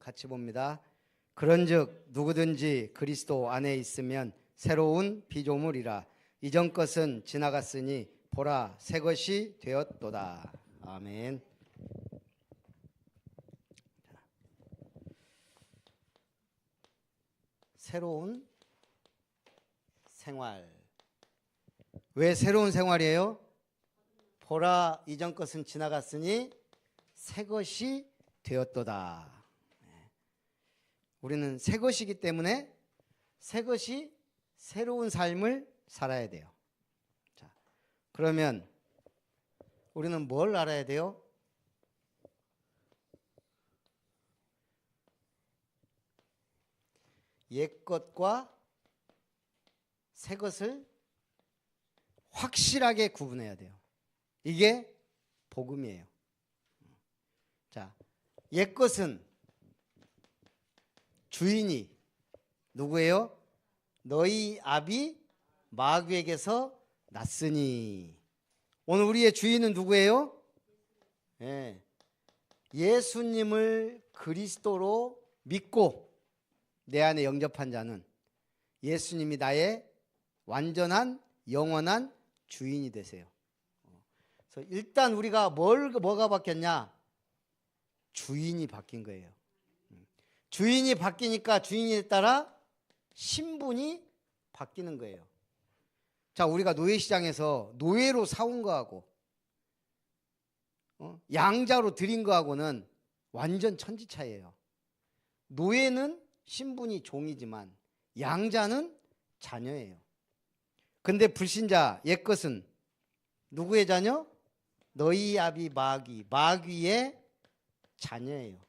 같이 봅니다. 그런즉 누구든지 그리스도 안에 있으면 새로운 피조물이라. 이전 것은 지나갔으니 보라 새 것이 되었도다. 아멘. 새로운 생활. 왜 새로운 생활이에요? 보라 이전 것은 지나갔으니 새 것이 되었도다. 우리는 새 것이기 때문에 새 것이 새로운 삶을 살아야 돼요. 자, 그러면 우리는 뭘 알아야 돼요? 옛 것과 새 것을 확실하게 구분해야 돼요. 이게 복음이에요. 자, 옛 것은 주인이 누구예요? 너희 아비 마귀에게서 났으니. 오늘 우리의 주인은 누구예요? 예. 예수님을 그리스도로 믿고 내 안에 영접한 자는 예수님이 나의 완전한 영원한 주인이 되세요. 그래서 일단 우리가 뭐가 바뀌었냐? 주인이 바뀐 거예요. 주인이 바뀌니까 주인에 따라 신분이 바뀌는 거예요. 자, 우리가 노예시장에서 노예로 사온 거하고 양자로 드린 거하고는 완전 천지차이예요. 노예는 신분이 종이지만 양자는 자녀예요. 근데 불신자 옛것은 누구의 자녀? 너희 아비 마귀의 자녀예요.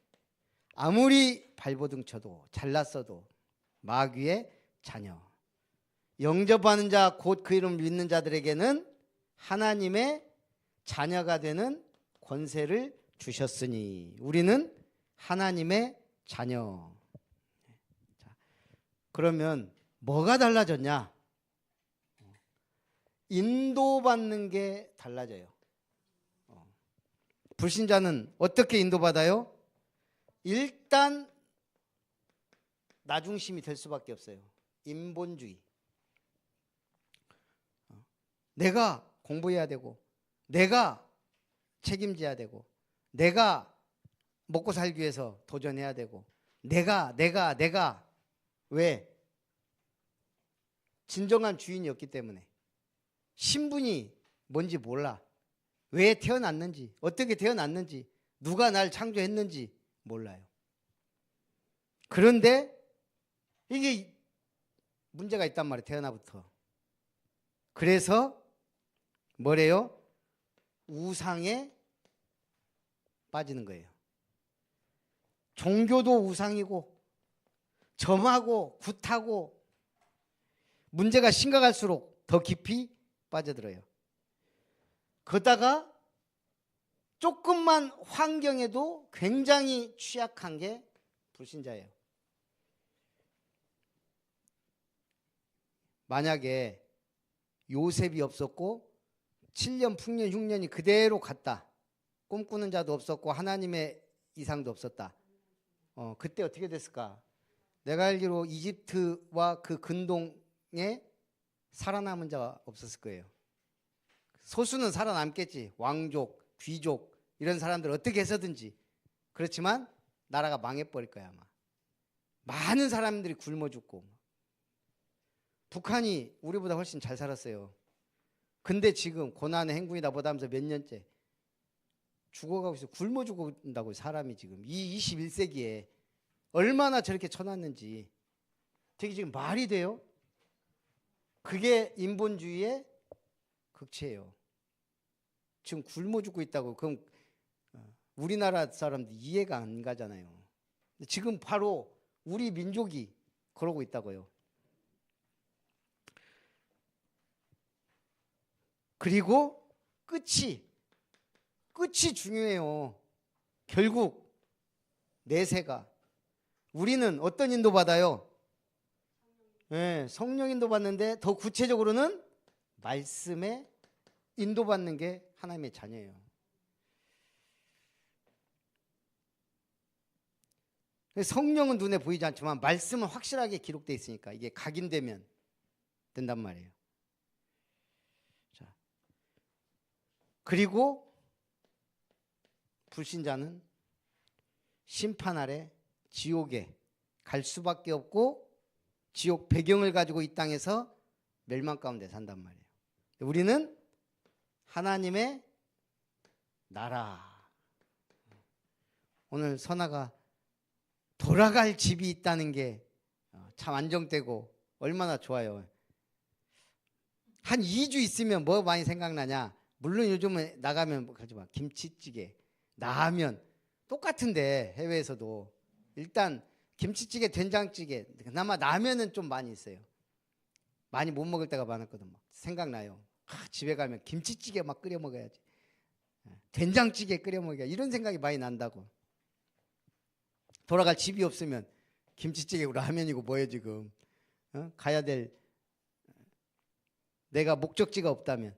아무리 발버둥 쳐도 잘났어도 마귀의 자녀. 영접하는 자 곧 그 이름을 믿는 자들에게는 하나님의 자녀가 되는 권세를 주셨으니. 우리는 하나님의 자녀. 자, 그러면 뭐가 달라졌냐? 인도받는 게 달라져요. 불신자는 어떻게 인도받아요? 일단 나중심이 될 수밖에 없어요. 인본주의. 내가 공부해야 되고, 내가 책임져야 되고, 내가 먹고 살기 위해서 도전해야 되고, 내가. 왜? 진정한 주인이 없기 때문에. 신분이 뭔지 몰라. 왜 태어났는지, 어떻게 태어났는지, 누가 날 창조했는지 몰라요. 그런데 이게 문제가 있단 말이에요. 태어나부터. 그래서 뭐래요? 우상에 빠지는 거예요. 종교도 우상이고 점하고 굿하고 문제가 심각할수록 더 깊이 빠져들어요. 그러다가 조금만 환경에도 굉장히 취약한 게 불신자예요. 만약에 요셉이 없었고 7년 풍년 흉년이 그대로 갔다. 꿈꾸는 자도 없었고 하나님의 이상도 없었다. 그때 어떻게 됐을까? 내가 알기로 이집트와 그 근동에 살아남은 자가 없었을 거예요. 소수는 살아남겠지. 왕족, 귀족 이런 사람들 어떻게 해서든지. 그렇지만 나라가 망해버릴 거야 아마. 많은 사람들이 굶어 죽고. 북한이 우리보다 훨씬 잘 살았어요. 근데 지금 고난의 행군이다 보다 하면서 몇 년째 죽어가고 있어. 굶어 죽는다고 사람이 지금. 이 21세기에 얼마나 저렇게 쳐놨는지. 되게 지금 말이 돼요? 그게 인본주의의 극치예요. 지금 굶어 죽고 있다고. 그럼 우리나라 사람들 이해가 안 가잖아요. 지금 바로 우리 민족이 그러고 있다고요. 그리고 끝이 중요해요. 결국 내세가. 우리는 어떤 인도 받아요? 네, 성령 인도 받는데 더 구체적으로는 말씀에 인도받는 게 하나님의 자녀예요. 성령은 눈에 보이지 않지만 말씀은 확실하게 기록되어 있으니까 이게 각인되면 된단 말이에요. 자, 그리고 불신자는 심판 아래 지옥에 갈 수밖에 없고 지옥 배경을 가지고 이 땅에서 멸망 가운데 산단 말이에요. 우리는 하나님의 나라. 오늘 선아가 돌아갈 집이 있다는 게 참 안정되고 얼마나 좋아요. 한 2주 있으면 뭐 많이 생각나냐? 물론 요즘은 나가면 그러지 마. 김치찌개, 라면 똑같은데 해외에서도 일단 김치찌개, 된장찌개, 그나마 라면은 좀 많이 있어요. 많이 못 먹을 때가 많았거든. 막 생각나요. 집에 가면 김치찌개 막 끓여 먹어야지. 된장찌개 끓여 먹어야 이런 생각이 많이 난다고. 돌아갈 집이 없으면 김치찌개고 라면이고 뭐예요 지금. 가야 될 내가 목적지가 없다면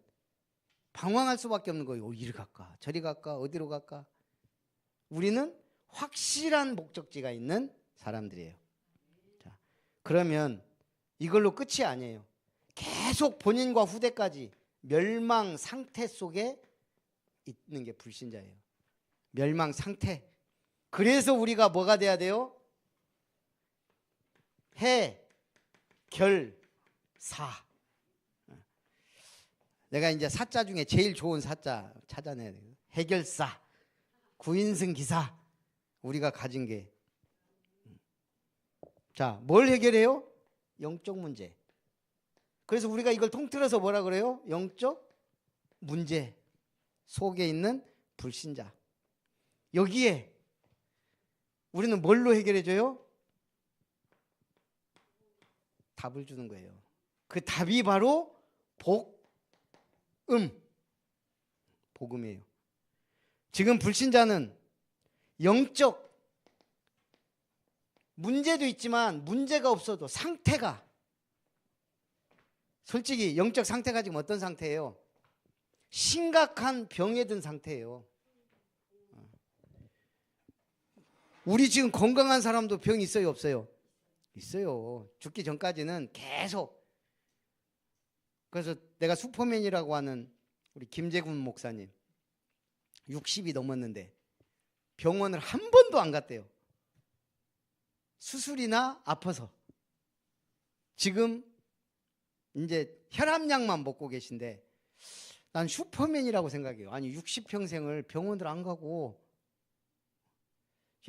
방황할 수밖에 없는 거예요. 이리 갈까 저리 갈까 어디로 갈까. 우리는 확실한 목적지가 있는 사람들이에요. 자, 그러면 이걸로 끝이 아니에요. 계속 본인과 후대까지 멸망 상태 속에 있는 게 불신자예요. 멸망 상태. 그래서 우리가 뭐가 돼야 돼요? 해결사. 내가 이제 사자 중에 제일 좋은 사자 찾아내야 돼요. 해결사, 구인승 기사. 우리가 가진 게. 자, 뭘 해결해요? 영적 문제. 그래서 우리가 이걸 통틀어서 뭐라 그래요? 영적 문제 속에 있는 불신자. 여기에 우리는 뭘로 해결해줘요? 답을 주는 거예요. 그 답이 바로 복음이에요. 지금 불신자는 영적 문제도 있지만 문제가 없어도 상태가, 솔직히 영적 상태가 지금 어떤 상태예요? 심각한 병에 든 상태예요. 우리 지금 건강한 사람도 병이 있어요 없어요? 있어요. 죽기 전까지는 계속. 그래서 내가 슈퍼맨이라고 하는 우리 김재군 목사님 60이 넘었는데 병원을 한 번도 안 갔대요. 수술이나 아파서. 지금 이제 혈압약만 먹고 계신데 난 슈퍼맨이라고 생각해요. 아니 60평생을 병원을 안 가고.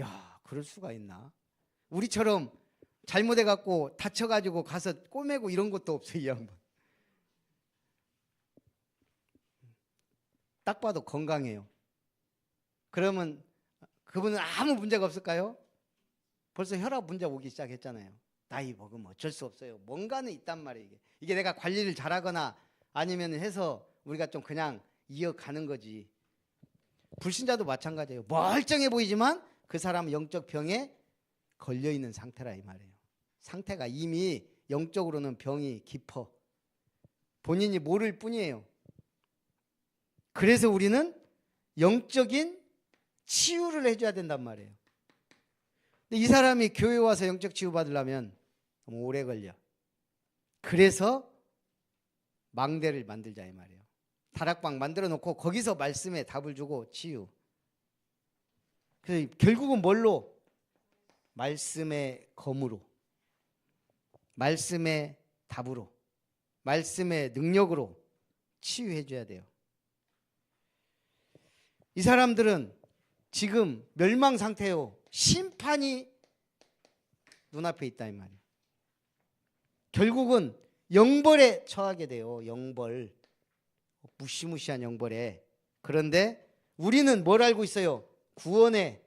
야, 그럴 수가 있나? 우리처럼 잘못해갖고 다쳐가지고 가서 꼬매고 이런 것도 없어요. 이 양반 딱 봐도 건강해요. 그러면 그분은 아무 문제가 없을까요? 벌써 혈압 문제 오기 시작했잖아요. 나이 먹으면 어쩔 수 없어요. 뭔가는 있단 말이에요. 이게 내가 관리를 잘하거나 아니면 해서 우리가 좀 그냥 이어가는 거지. 불신자도 마찬가지예요. 멀쩡해 보이지만 그 사람은 영적 병에 걸려있는 상태라 이 말이에요. 상태가 이미 영적으로는 병이 깊어. 본인이 모를 뿐이에요. 그래서 우리는 영적인 치유를 해줘야 된단 말이에요. 근데 이 사람이 교회 와서 영적 치유 받으려면 너무 오래 걸려. 그래서 망대를 만들자 이 말이에요. 다락방 만들어 놓고 거기서 말씀에 답을 주고 치유. 그래서 결국은 뭘로? 말씀의 검으로, 말씀의 답으로, 말씀의 능력으로 치유해 줘야 돼요. 이 사람들은 지금 멸망 상태요. 심판이 눈앞에 있다 이 말이에요. 결국은 영벌에 처하게 돼요. 영벌. 무시무시한 영벌에. 그런데 우리는 뭘 알고 있어요? 구원의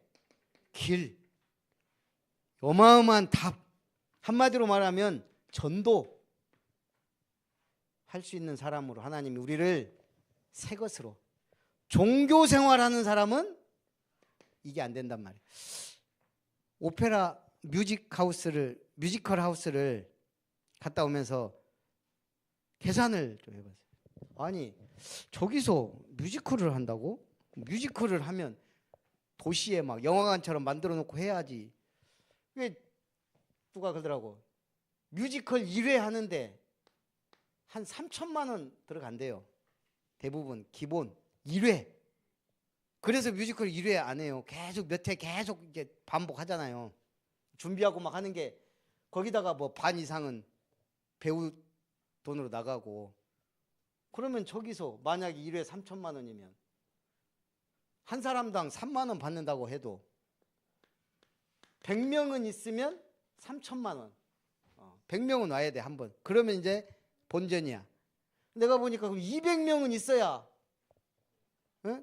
길. 어마어마한 답. 한마디로 말하면 전도 할 수 있는 사람으로 하나님이 우리를 새 것으로. 종교 생활하는 사람은 이게 안 된단 말이에요. 오페라 뮤지컬 하우스를 갔다 오면서 계산을 좀 해봤어요. 아니 저기서 뮤지컬을 한다고? 뮤지컬을 하면 도시에 막 영화관처럼 만들어 놓고 해야지. 왜 누가 그러더라고. 뮤지컬 1회 하는데 한 3천만 원 들어간대요. 대부분 기본 1회. 그래서 뮤지컬 1회 안 해요. 계속 몇 회 계속 이게 반복하잖아요. 준비하고 막 하는 게 거기다가 뭐 반 이상은 배우 돈으로 나가고. 그러면 저기서 만약에 1회 3천만 원이면 한 사람당 3만 원 받는다고 해도 100명은 있으면 3천만 원. 100명은 와야 돼, 한 번. 그러면 이제 본전이야. 내가 보니까 그럼 200명은 있어야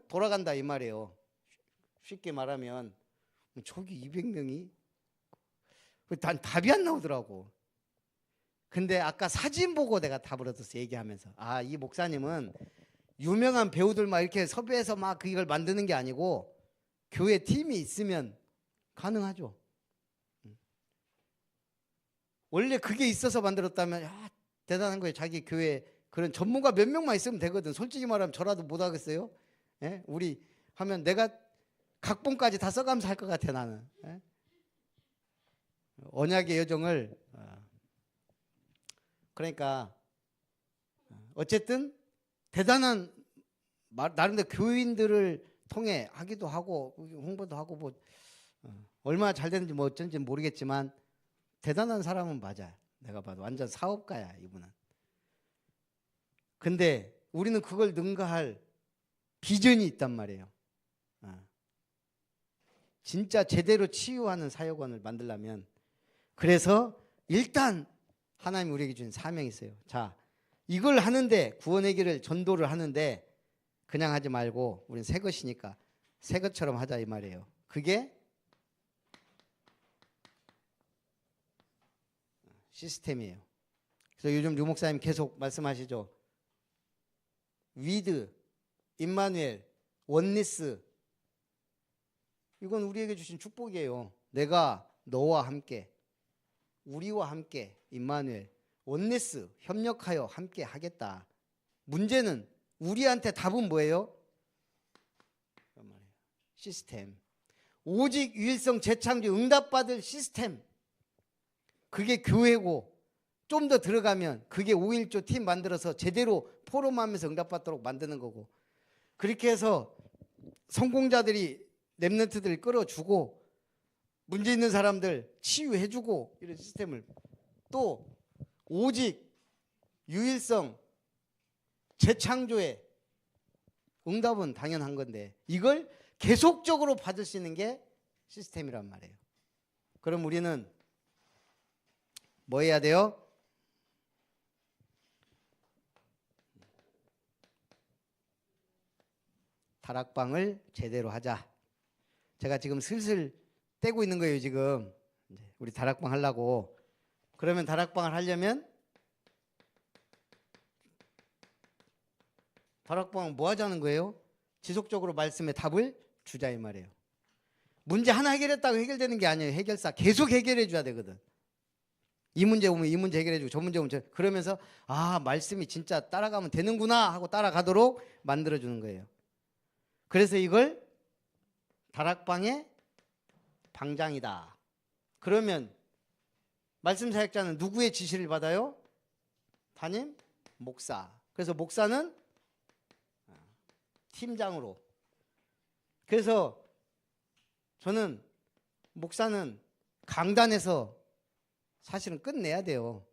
돌아간다 이 말이에요. 쉽게 말하면 저기 200명이 난 답이 안 나오더라고. 근데 아까 사진 보고 내가 답을 얻었어, 얘기하면서. 아, 이 목사님은 유명한 배우들 막 이렇게 섭외해서 막 그걸 만드는 게 아니고 교회 팀이 있으면 가능하죠. 원래 그게 있어서 만들었다면 야, 대단한 거예요. 자기 교회 그런 전문가 몇 명만 있으면 되거든. 솔직히 말하면 저라도 못 하겠어요. 예? 우리 하면 내가 각본까지 다 써가면서 할 것 같아 나는. 예? 언약의 여정을 그러니까 어쨌든 대단한 나름대로 교인들을 통해 하기도 하고 홍보도 하고 뭐 얼마나 잘 되는지 뭐 어쩐지 모르겠지만 대단한 사람은 맞아. 내가 봐도 완전 사업가야 이분은. 근데 우리는 그걸 능가할 비전이 있단 말이에요. 진짜 제대로 치유하는 사역원을 만들려면 그래서 일단 하나님이 우리에게 주신 사명이 있어요. 자, 이걸 하는데 구원의 길을 전도를 하는데 그냥 하지 말고 우리는 새 것이니까 새 것처럼 하자 이 말이에요. 그게 시스템이에요. 그래서 요즘 류 목사님 계속 말씀하시죠. 위드, 임마누엘, 원리스 이건 우리에게 주신 축복이에요. 내가 너와 함께 우리와 함께 임마누엘 원리스 협력하여 함께 하겠다. 문제는 우리한테 답은 뭐예요? 시스템. 오직 유일성 재창조 응답받을 시스템. 그게 교회고 좀 더 들어가면 그게 5.1조 팀 만들어서 제대로 포럼하면서 응답받도록 만드는 거고 그렇게 해서 성공자들이 랩런트들을 끌어주고 문제 있는 사람들 치유해주고 이런 시스템을 또 오직 유일성 재창조의 응답은 당연한 건데 이걸 계속적으로 받을 수 있는 게 시스템이란 말이에요. 그럼 우리는 뭐 해야 돼요? 다락방을 제대로 하자. 제가 지금 슬슬 떼고 있는 거예요. 지금 우리 다락방 하려고. 그러면 다락방을 하려면 다락방은 뭐 하자는 거예요? 지속적으로 말씀에 답을 주자 이 말이에요. 문제 하나 해결했다고 해결되는 게 아니에요. 해결사 계속 해결해 줘야 되거든. 이 문제 오면 이 문제 해결해 주고 저 문제 오면 저 그러면서 아 말씀이 진짜 따라가면 되는구나 하고 따라가도록 만들어 주는 거예요. 그래서 이걸 다락방의 방장이다. 그러면 말씀 사역자는 누구의 지시를 받아요? 담임 목사. 그래서 목사는 팀장으로. 그래서 저는 목사는 강단에서 사실은 끝내야 돼요.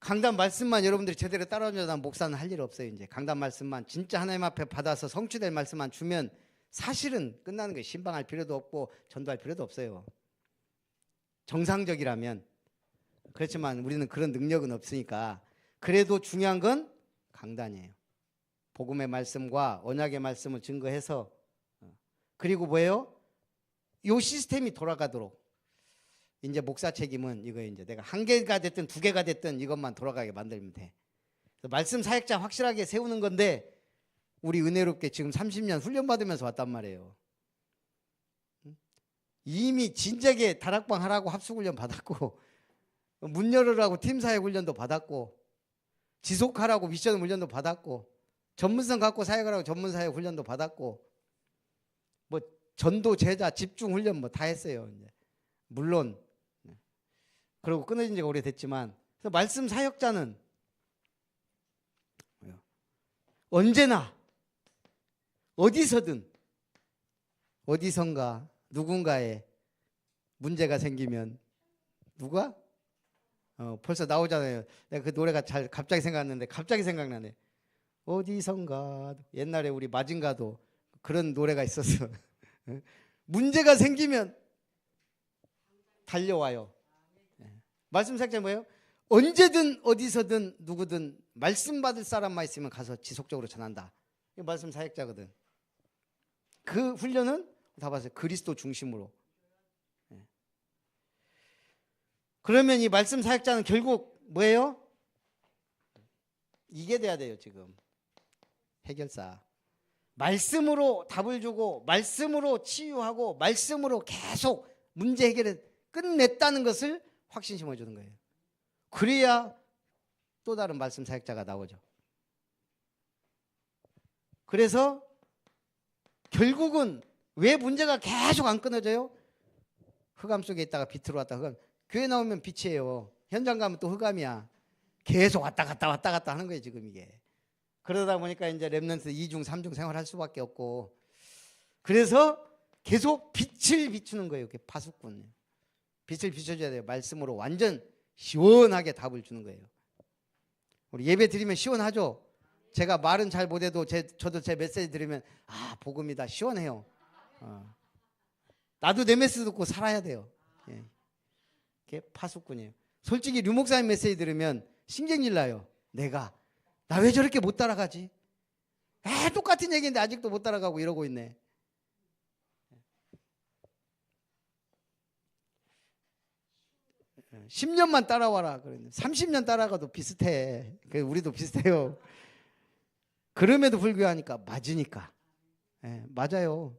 강단 말씀만 여러분들이 제대로 따라오면 목사는 할 일 없어요. 이제 강단 말씀만 진짜 하나님 앞에 받아서 성취될 말씀만 주면 사실은 끝나는 거예요. 신방할 필요도 없고 전도할 필요도 없어요. 정상적이라면. 그렇지만 우리는 그런 능력은 없으니까 그래도 중요한 건 강단이에요. 복음의 말씀과 언약의 말씀을 증거해서 그리고 뭐예요? 이 시스템이 돌아가도록 이제 목사 책임은 이거 이제 내가 한 개가 됐든 두 개가 됐든 이것만 돌아가게 만들면 돼. 말씀 사역자 확실하게 세우는 건데 우리 은혜롭게 지금 30년 훈련받으면서 왔단 말이에요. 이미 진작에 다락방 하라고 합숙훈련 받았고 문 열으라고 팀사역 훈련도 받았고 지속하라고 미션 훈련도 받았고 전문성 갖고 사역하라고 전문사역 훈련도 받았고 뭐 전도 제자 집중 훈련 뭐 다 했어요. 이제. 물론 그러고 끊어진 지가 오래됐지만, 그래서 말씀 사역자는 언제나 어디서든 어디선가 누군가에 문제가 생기면 누가? 벌써 나오잖아요. 내가 그 노래가 갑자기 생각났는데 갑자기 생각나네. 어디선가, 옛날에 우리 마징가도 그런 노래가 있었어. 문제가 생기면 달려와요. 말씀 사역자 뭐예요? 언제든 어디서든 누구든 말씀 받을 사람만 있으면 가서 지속적으로 전한다. 이게 말씀 사역자거든. 그 훈련은 다 봤어요. 그리스도 중심으로. 그러면 이 말씀 사역자는 결국 뭐예요? 이게 돼야 돼요. 지금 해결사. 말씀으로 답을 주고 말씀으로 치유하고 말씀으로 계속 문제 해결을 끝냈다는 것을 확신 심어주는 거예요. 그래야 또 다른 말씀 사역자가 나오죠. 그래서 결국은 왜 문제가 계속 안 끊어져요? 흑암 속에 있다가 빛으로 왔다. 흑암. 교회 나오면 빛이에요. 현장 가면 또 흑암이야. 계속 왔다 갔다 하는 거예요. 지금 이게. 그러다 보니까 이제 렘넌트 2중 3중 생활할 수밖에 없고, 그래서 계속 빛을 비추는 거예요. 이렇게 파수꾼. 빛을 비춰줘야 돼요. 말씀으로 완전 시원하게 답을 주는 거예요. 우리 예배 드리면 시원하죠? 제가 말은 잘 못해도 저도 제 메시지 들으면 복음이다, 시원해요. 나도 내 메시지 듣고 살아야 돼요. 예. 이게 파수꾼이에요. 솔직히 류 목사님 메시지 들으면 신경질 나요. 나 왜 저렇게 못 따라가지? 똑같은 얘기인데 아직도 못 따라가고 이러고 있네. 예. 10년만 따라와라. 30년 따라가도 비슷해. 우리도 비슷해요. 그럼에도 불구하고 맞으니까. 예, 맞아요.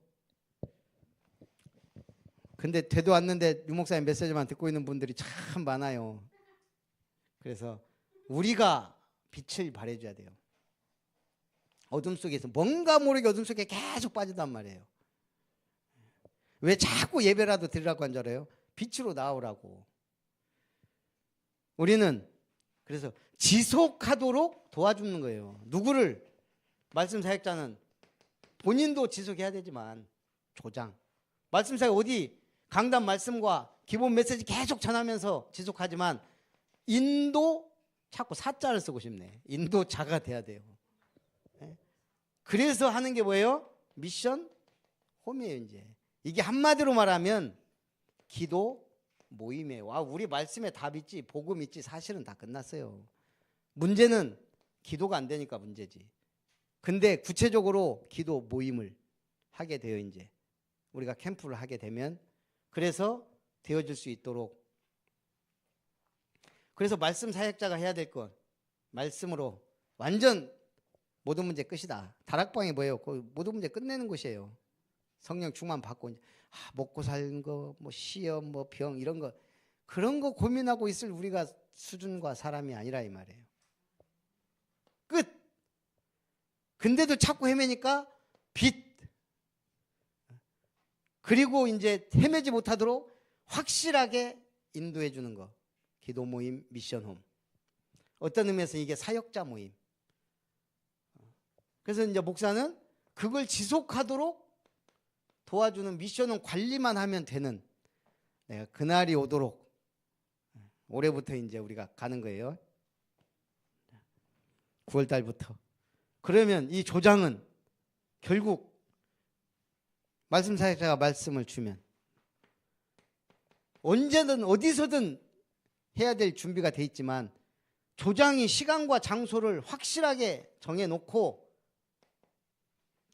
근데 되도 않는데 유 목사님 메시지만 듣고 있는 분들이 참 많아요. 그래서 우리가 빛을 발해줘야 돼요. 어둠 속에서 뭔가 모르게 어둠 속에 계속 빠지단 말이에요. 왜 자꾸 예배라도 드리라고 한 줄 알아요? 빛으로 나오라고. 우리는 그래서 지속하도록 도와주는 거예요. 누구를? 말씀 사역자는 본인도 지속해야 되지만 조장. 말씀 사역 어디? 강단 말씀과 기본 메시지 계속 전하면서 지속하지만 인도 자꾸 사자를 쓰고 싶네. 인도자가 돼야 돼요. 그래서 하는 게 뭐예요? 미션 홈이에요. 이제 이게 한마디로 말하면 기도 모임이에요. 우리 말씀에 답 있지, 복음 있지, 사실은 다 끝났어요. 문제는 기도가 안 되니까 문제지. 근데 구체적으로 기도 모임을 하게 돼요. 이제 우리가 캠프를 하게 되면, 그래서 되어질 수 있도록. 그래서 말씀 사역자가 해야 될 건 말씀으로 완전 모든 문제 끝이다. 다락방이 뭐예요? 모든 문제 끝내는 곳이에요. 성령 충만 받고 먹고 사는 거, 뭐 시험, 뭐 병 이런 거, 그런 거 고민하고 있을 우리가 수준과 사람이 아니라 이 말이에요. 끝. 근데도 자꾸 헤매니까 빛. 그리고 이제 헤매지 못하도록 확실하게 인도해 주는 거. 기도 모임, 미션홈. 어떤 의미에서 이게 사역자 모임. 그래서 이제 목사는 그걸 지속하도록 도와주는, 미션홈 관리만 하면 되는, 내가 그날이 오도록 올해부터 이제 우리가 가는 거예요. 9월 달부터. 그러면 이 조장은 결국 말씀 사역자가 말씀을 주면 언제든 어디서든 해야 될 준비가 돼 있지만, 조장이 시간과 장소를 확실하게 정해놓고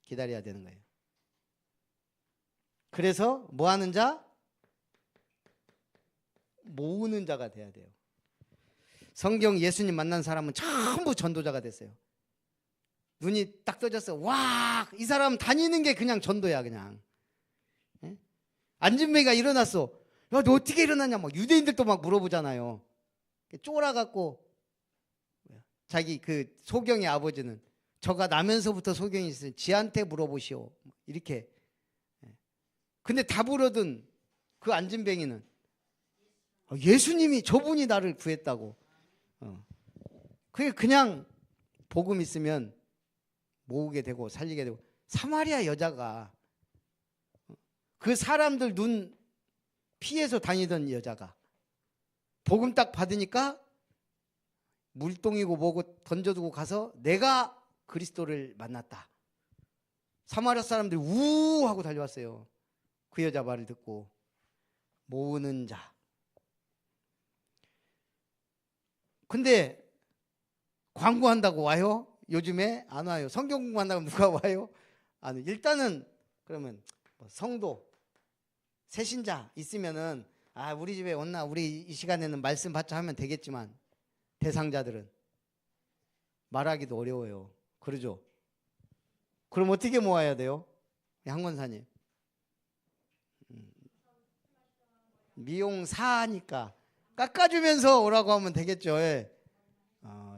기다려야 되는 거예요. 그래서 뭐 하는 자? 모으는 자가 돼야 돼요. 성경 예수님 만난 사람은 전부 전도자가 됐어요. 눈이 딱 떠졌어요. 와, 이 사람 다니는 게 그냥 전도야. 그냥 안진뱅이가 일어났어. 야, 너 어떻게 일어났냐? 막 유대인들도 막 물어보잖아요. 쫄아갖고 자기 그 소경의 아버지는 저가 나면서부터 소경이 있으니 지한테 물어보시오. 이렇게. 근데 답을 얻은 그 안진뱅이는 예수님이 저분이 나를 구했다고. 그게 그냥 복음 있으면 모으게 되고 살리게 되고. 사마리아 여자가 그 사람들 눈 피해서 다니던 여자가 복음 딱 받으니까 물동이고 뭐고 던져두고 가서 내가 그리스도를 만났다. 사마리아 사람들이 우 하고 달려왔어요. 그 여자 말을 듣고. 모으는 자. 근데 광고한다고 와요? 요즘에 안 와요. 성경 공부한다고 누가 와요? 안 와요. 일단은 그러면 성도 새신자 있으면은 우리 집에 왔나, 우리 이 시간에는 말씀 받자 하면 되겠지만 대상자들은 말하기도 어려워요. 그러죠? 그럼 어떻게 모아야 돼요? 한권사님. 미용사니까 깎아주면서 오라고 하면 되겠죠. 예.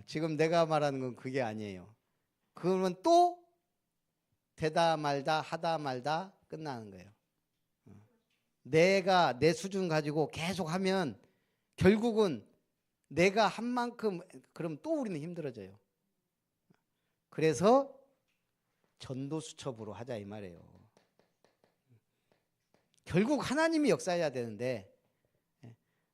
지금 내가 말하는 건 그게 아니에요. 그러면 또 되다 말다 하다 말다 끝나는 거예요. 내가 내 수준 가지고 계속 하면 결국은 내가 한 만큼 그럼 또 우리는 힘들어져요. 그래서 전도수첩으로 하자 이 말이에요. 결국 하나님이 역사해야 되는데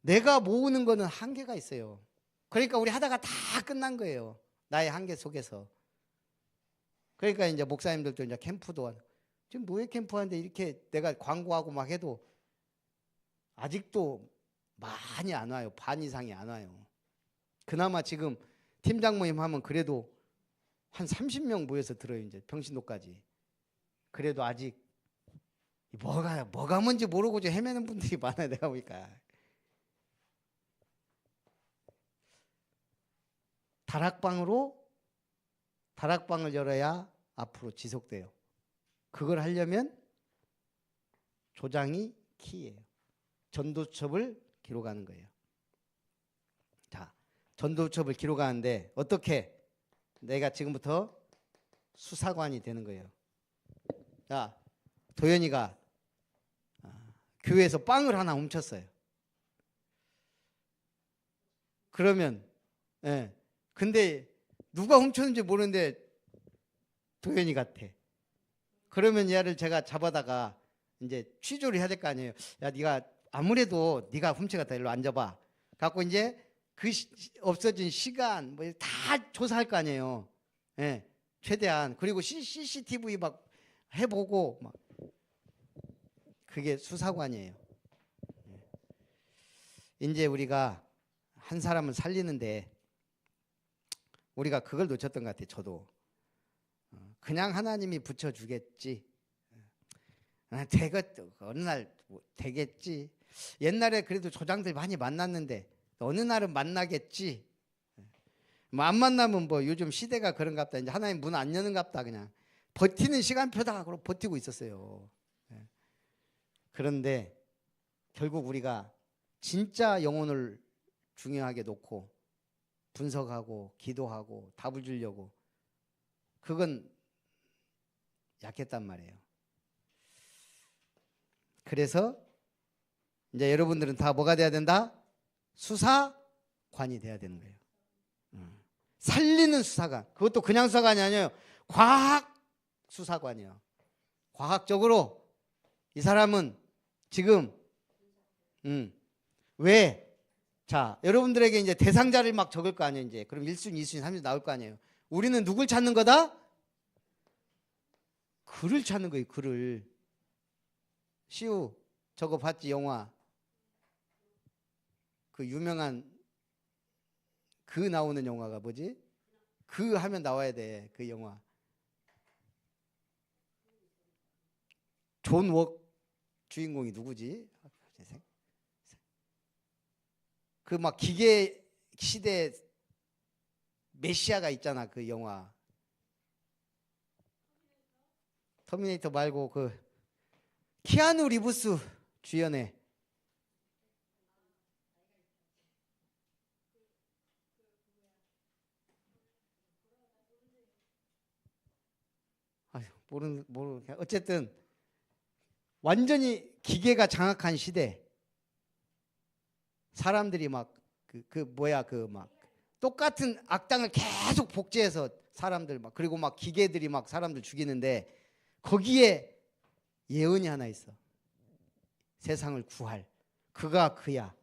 내가 모으는 거는 한계가 있어요. 그러니까 우리 하다가 다 끝난 거예요. 나의 한계 속에서. 그러니까 이제 목사님들도 이제 캠프도 하고 지금 노예 캠프 하는데 이렇게 내가 광고하고 막 해도 아직도 많이 안 와요. 반 이상이 안 와요. 그나마 지금 팀장 모임 하면 그래도 한 30명 모여서 들어요. 이제 평신도까지. 그래도 아직 뭐가 뭔지 모르고 좀 헤매는 분들이 많아요. 내가 보니까. 다락방을 열어야 앞으로 지속돼요. 그걸 하려면 조장이 키예요. 전도수첩을 기록하는 거예요. 자, 전도수첩을 기록하는데 어떻게 내가 지금부터 수사관이 되는 거예요. 자, 도연이가 교회에서 빵을 하나 훔쳤어요. 그러면 근데 누가 훔쳤는지 모르는데 도연이 같아. 그러면 얘를 제가 잡아다가 이제 취조를 해야 될 거 아니에요. 야, 네가 아무래도 네가 훔쳐갔다. 일로 앉아봐. 갖고 이제 그 없어진 시간 뭐 다 조사할 거 아니에요. 예, 최대한. 그리고 CCTV 막 해보고 막 그게 수사관이에요. 이제 우리가 한 사람을 살리는데 우리가 그걸 놓쳤던 것 같아요. 저도 그냥 하나님이 붙여주겠지. 어느 날 되겠지. 옛날에 그래도 조장들 많이 만났는데 어느 날은 만나겠지. 뭐 안 만나면 뭐 요즘 시대가 그런갑다. 이제 하나님 문 안 여는갑다. 그냥 버티는 시간표다. 그러고 버티고 있었어요. 그런데 결국 우리가 진짜 영혼을 중요하게 놓고 분석하고 기도하고 답을 주려고 그건 약했단 말이에요. 그래서 이제 여러분들은 다 뭐가 돼야 된다? 수사관이 돼야 되는 거예요. 살리는 수사관. 그것도 그냥 수사관이 아니에요. 과학 수사관이에요. 과학적으로 이 사람은 지금 왜? 자, 여러분들에게 이제 대상자를 막 적을 거 아니에요. 이제 그럼 1순위, 2순위, 3순위 나올 거 아니에요. 우리는 누굴 찾는 거다? 글을 찾는 거예요. 글을. 시우 저거 봤지? 영화. 그 유명한 그 나오는 영화가 뭐지? 그 하면 나와야 돼. 그 영화. 존 웍 주인공이 누구지? 그 막 기계 시대 메시아가 있잖아. 그 영화. 터미네이터 말고 그 키아누 리브스 주연의 모르는 어쨌든 어쨌든 완전히 기계가 장악한 시대. 사람들이 막 막 똑같은 악당을 계속 복제해서 사람들 막 그리고 막 기계들이 막 사람들 죽이는데 거기에 예언이 하나 있어. 세상을 구할 그가 그야.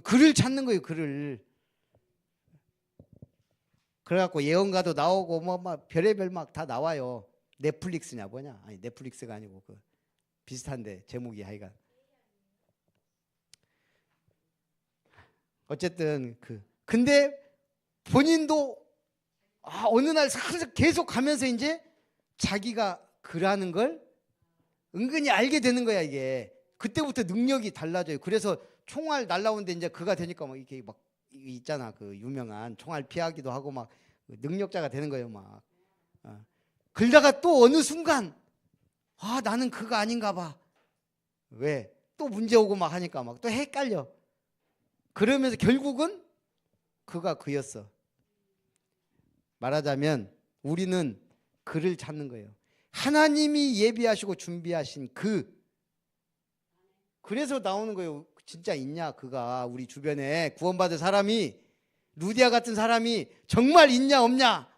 그를 찾는 거예요. 그를. 그래갖고 예언가도 나오고 막 별의별 막 다 나와요. 넷플릭스냐 뭐냐? 아니 넷플릭스가 아니고 그 비슷한데 제목이 하여간. 어쨌든 근데 본인도 어느 날 계속 가면서 이제 자기가 그라는 걸 은근히 알게 되는 거야 이게. 그때부터 능력이 달라져요. 그래서 총알 날라오는데 이제 그가 되니까 막 이렇게 막 있잖아 그 유명한 총알 피하기도 하고 막 능력자가 되는 거예요 막. 그러다가 또 어느 순간 나는 그가 아닌가 봐. 왜? 또 문제 오고 막 하니까 막 또 헷갈려. 그러면서 결국은 그가 그였어. 말하자면 우리는 그를 찾는 거예요. 하나님이 예비하시고 준비하신 그래서 나오는 거예요. 진짜 있냐 그가 우리 주변에 구원받은 사람이 루디아 같은 사람이 정말 있냐 없냐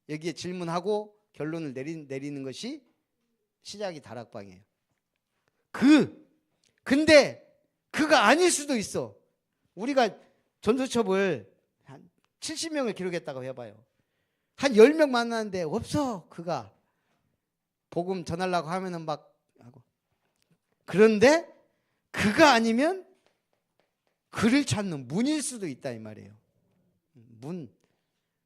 여기에 질문하고 결론을 내리는 것이 시작이 다락방이에요. 근데 그가 아닐 수도 있어. 우리가 전도첩을 한 70명을 기록했다고 해봐요. 한 10명 만났는데 없어 그가. 복음 전하려고 하면은 막 하고. 그런데 그가 아니면 그를 찾는 문일 수도 있다 이 말이에요. 문.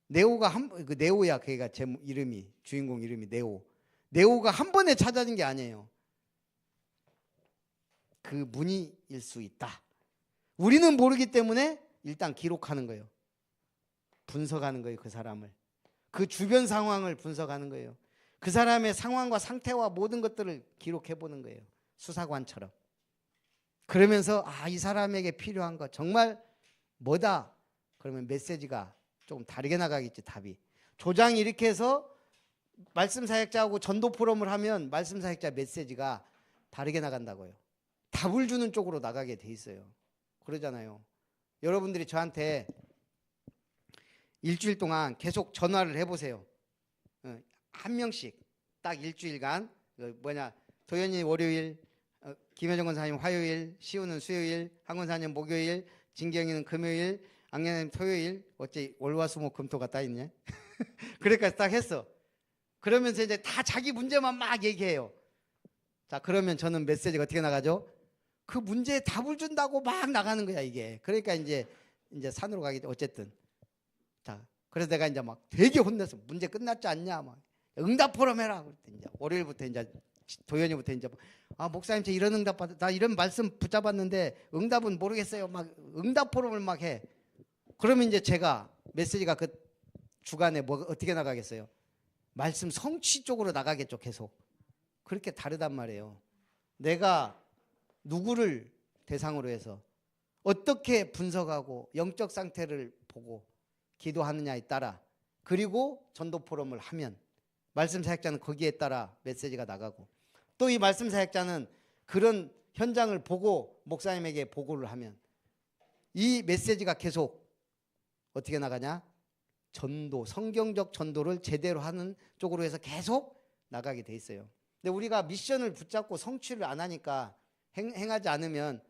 네오가 네오야 걔가 제 이름이 주인공 이름이 네오. 네오가 한 번에 찾아진 게 아니에요. 그 문이일 수 있다. 우리는 모르기 때문에 일단 기록하는 거예요. 분석하는 거예요. 그 사람을. 그 주변 상황을 분석하는 거예요. 그 사람의 상황과 상태와 모든 것들을 기록해 보는 거예요. 수사관처럼. 그러면서 이 사람에게 필요한 거 정말 뭐다. 그러면 메시지가 조금 다르게 나가겠지 답이. 조장이 이렇게 해서 말씀 사역자하고 전도 포럼을 하면 말씀 사역자 메시지가 다르게 나간다고요. 답을 주는 쪽으로 나가게 돼 있어요. 그러잖아요. 여러분들이 저한테 일주일 동안 계속 전화를 해보세요. 한 명씩 딱 일주일간 도현이 월요일, 김혜정 권사님 화요일, 시우는 수요일, 한 권사님 목요일, 진경이는 금요일, 악년님 토요일. 어째 월화수목금토가 따 있냐? 그러니까 딱 했어. 그러면서 이제 다 자기 문제만 막 얘기해요. 자 그러면 저는 메시지가 어떻게 나가죠? 그 문제에 답을 준다고 막 나가는 거야 이게. 그러니까 이제 산으로 가겠죠. 어쨌든 자 그래서 내가 이제 막 되게 혼내서 문제 끝났지 않냐 막 응답 포럼 해라. 그랬더니 이제 월요일부터 이제 도현이부터 이제 목사님 저 이런 응답 나 이런 말씀 붙잡았는데 응답은 모르겠어요. 막 응답 포럼을 막 해. 그러면 이제 제가 메시지가 그 주간에 어떻게 나가겠어요? 말씀 성취 쪽으로 나가겠죠. 계속. 그렇게 다르단 말이에요. 내가 누구를 대상으로 해서 어떻게 분석하고 영적 상태를 보고 기도하느냐에 따라 그리고 전도 포럼을 하면 말씀 사역자는 거기에 따라 메시지가 나가고 또 이 말씀 사역자는 그런 현장을 보고 목사님에게 보고를 하면 이 메시지가 계속 어떻게 나가냐? 전도, 성경적 전도를 제대로 하는 쪽으로 해서 계속 나가게 돼 있어요. 근데 우리가 미션을 붙잡고 성취를 안 하니까 행하지 않으면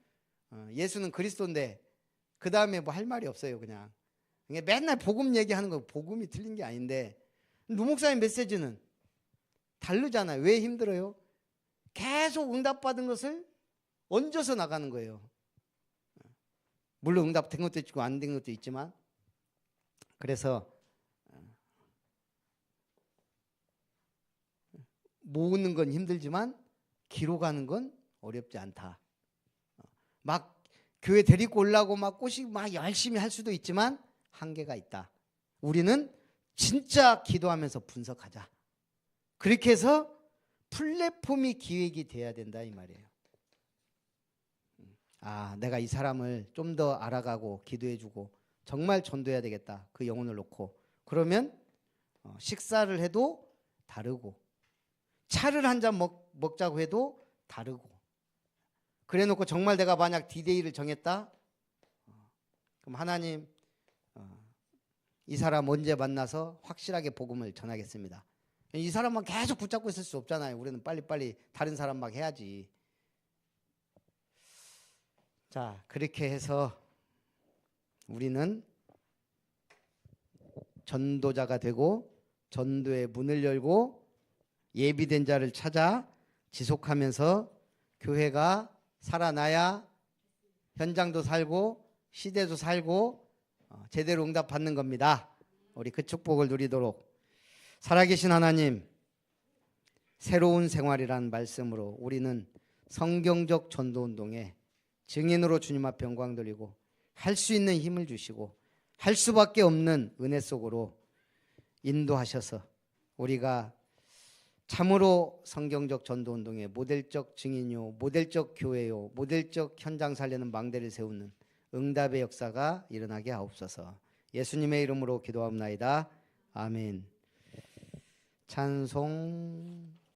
예수는 그리스도인데 그 다음에 뭐 할 말이 없어요. 그냥 맨날 복음 얘기하는 거 복음이 틀린 게 아닌데 노 목사님 메시지는 다르잖아요. 왜 힘들어요? 계속 응답받은 것을 얹어서 나가는 거예요. 물론 응답된 것도 있고 안 된 것도 있지만 그래서 모으는 건 힘들지만 기록하는 건 어렵지 않다. 막 교회 데리고 올라고 막 꼬시고 막 열심히 할 수도 있지만 한계가 있다. 우리는 진짜 기도하면서 분석하자. 그렇게 해서 플랫폼이 기획이 돼야 된다 이 말이에요. 내가 이 사람을 좀 더 알아가고 기도해주고 정말 전도해야 되겠다. 그 영혼을 놓고 그러면 식사를 해도 다르고 차를 한 잔 먹자고 해도 다르고 그래놓고 정말 내가 만약 D-Day를 정했다? 그럼 하나님 이 사람 언제 만나서 확실하게 복음을 전하겠습니다. 이 사람만 계속 붙잡고 있을 수 없잖아요. 우리는 빨리빨리 다른 사람 막 해야지. 자, 그렇게 해서 우리는 전도자가 되고 전도의 문을 열고 예비된 자를 찾아 지속하면서 교회가 살아나야 현장도 살고 시대도 살고 제대로 응답받는 겁니다. 우리 그 축복을 누리도록 살아계신 하나님, 새로운 생활이라는 말씀으로 우리는 성경적 전도운동에 증인으로 주님 앞에 영광 돌리고 할 수 있는 힘을 주시고 할 수밖에 없는 은혜 속으로 인도하셔서 우리가 참으로 성경적 전도운동의 모델적 증인이요, 모델적 교회요, 모델적 현장 살리는 망대를 세우는 응답의 역사가 일어나게 하옵소서. 예수님의 이름으로 기도합나이다. 아멘. 찬송